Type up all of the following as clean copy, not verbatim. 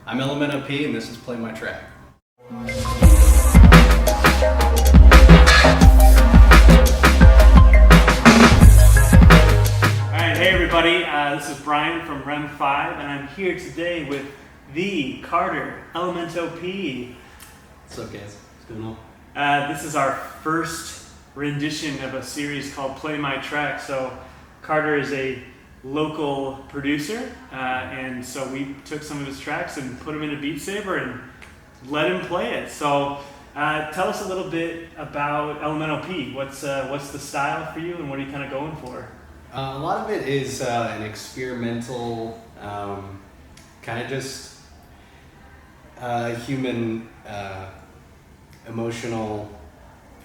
I'm Elemento-P and this is Play My Track. Alright, hey everybody, this is Brian from REM 5 and I'm here today with the Carter, Elemento-P. What's up guys? What's going on? This is our first rendition of a series called Play My Track. So Carter is a local producer, and so we took some of his tracks and put them into Beat Saber and let him play it. So tell us a little bit about Elemento-P. What's the style for you and what are you kind of going for? A lot of it is an experimental, kind of just human, emotional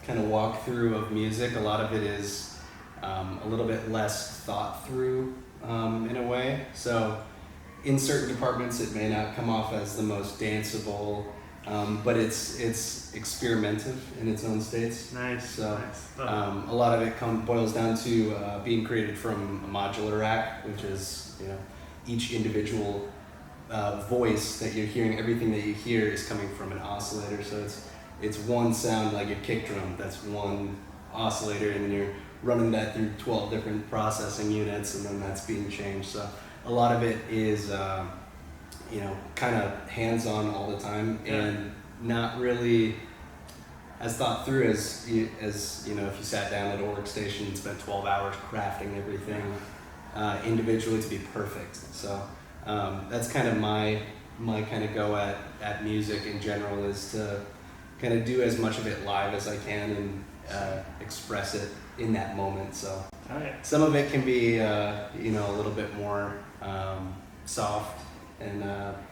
kind of walkthrough of music. A lot of it is a little bit less thought through in a way. So in certain departments it may not come off as the most danceable, but it's experimentative in its own states. Nice. So nice. a lot of it boils down to being created from a modular rack, which is, you know, each individual voice that you're hearing, everything that you hear is coming from an oscillator. So it's one sound, like a kick drum, that's one oscillator, and then you're running that through 12 different processing units, and then that's being changed. So a lot of it is, you know, kind of hands-on all the time, and not really as thought through as you know, if you sat down at a workstation and spent 12 hours crafting everything individually to be perfect. So that's kind of my kind of go at music in general, is to kind of do as much of it live as I can and express it in that moment. So some of it can be you know, a little bit more soft and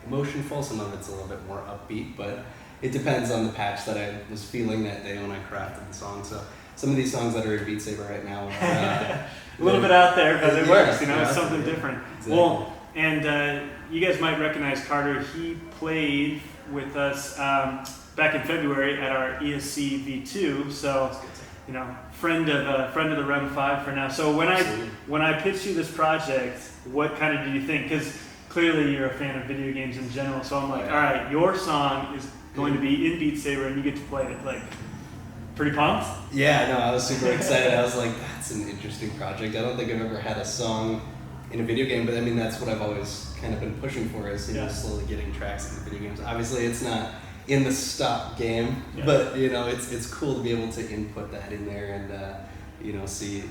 emotionful. Some of it's a little bit more upbeat, but it depends on the patch that I was feeling that day when I crafted the song. So some of these songs that are in Beat Saber right now, a little bit out there, but it works. You know, it's something yeah, different. Exactly. Well, and you guys might recognize Carter. He played with us back in February at our ESC V2. So, you know, friend of the REM 5 for now. So when I pitched you this project, what kind of did you think? Because clearly you're a fan of video games in general. So I'm like, all right, your song is going to be in Beat Saber and you get to play it. Like, pretty pumped? Yeah, no, I was super excited. I was like, that's an interesting project. I don't think I've ever had a song in a video game, but I mean, that's what I've always kind of been pushing for, is, you know, slowly getting tracks into video games. Obviously, it's not in the stock game, but you know, it's cool to be able to input that in there and you know, see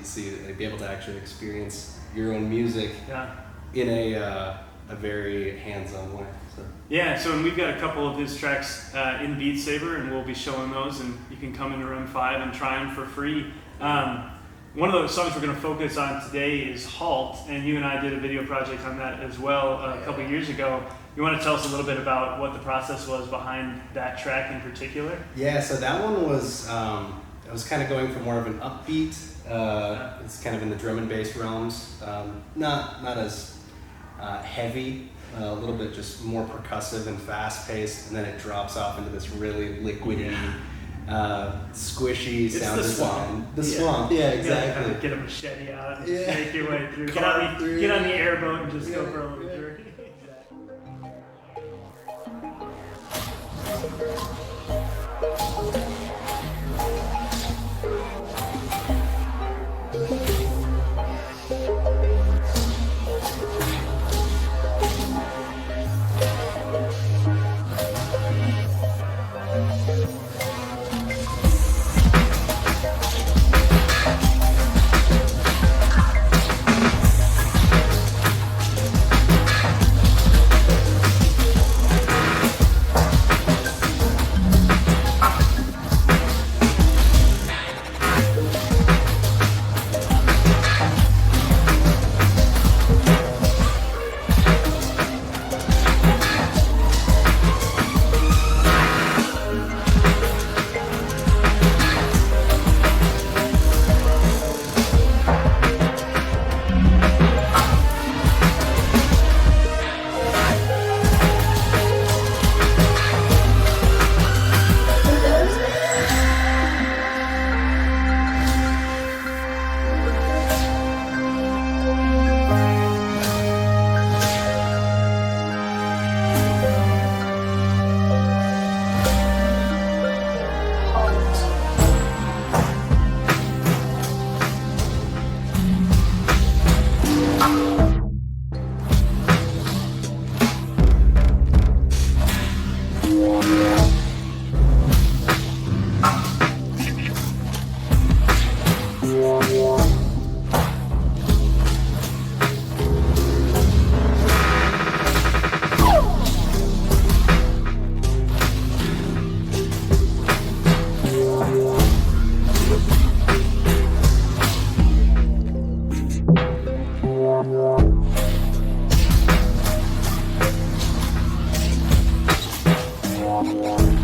be able to actually experience your own music in a very hands-on way. So. Yeah, so and we've got a couple of his tracks in Beat Saber, and we'll be showing those, and you can come into REM 5 and try them for free. One of those songs we're going to focus on today is HALT, and you and I did a video project on that as well a couple years ago. You want to tell us a little bit about what the process was behind that track in particular? Yeah, so that one was, I was kind of going for more of an upbeat, it's kind of in the drum and bass realms, not as heavy, a little bit just more percussive and fast-paced, and then it drops off into this really liquidy, squishy sound design. The swamp, yeah, exactly. Kind of get a machete out and make your way through. Get on the airboat and just go for a little journey. Yeah.